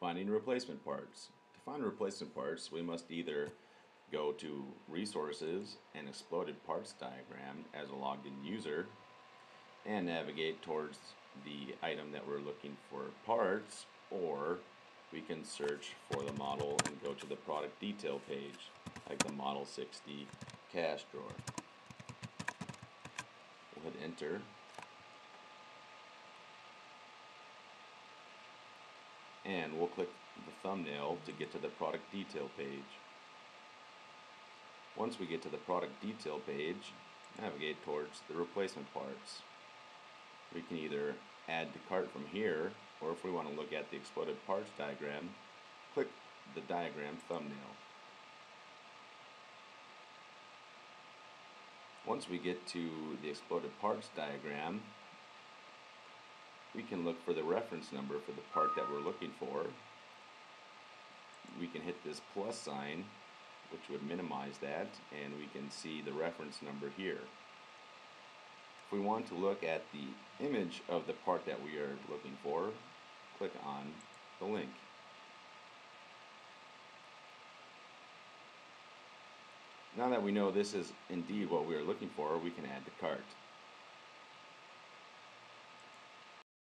Finding replacement parts. To find replacement parts, we must either go to Resources and Exploded Parts Diagram as a logged in user and navigate towards the item that we're looking for parts, or we can search for the model and go to the product detail page, like the Model 60 cash drawer. We'll hit enter. And we'll click the thumbnail to get to the product detail page. Once we get to the product detail page, navigate towards the replacement parts. We can either add to cart from here, or if we want to look at the exploded parts diagram, click the diagram thumbnail. Once we get to the exploded parts diagram, we can look for the reference number for the part that we're looking for. We can hit this plus sign, which would minimize that, and we can see the reference number here. If we want to look at the image of the part that we are looking for, click on the link. Now that we know this is indeed what we are looking for, we can add to cart.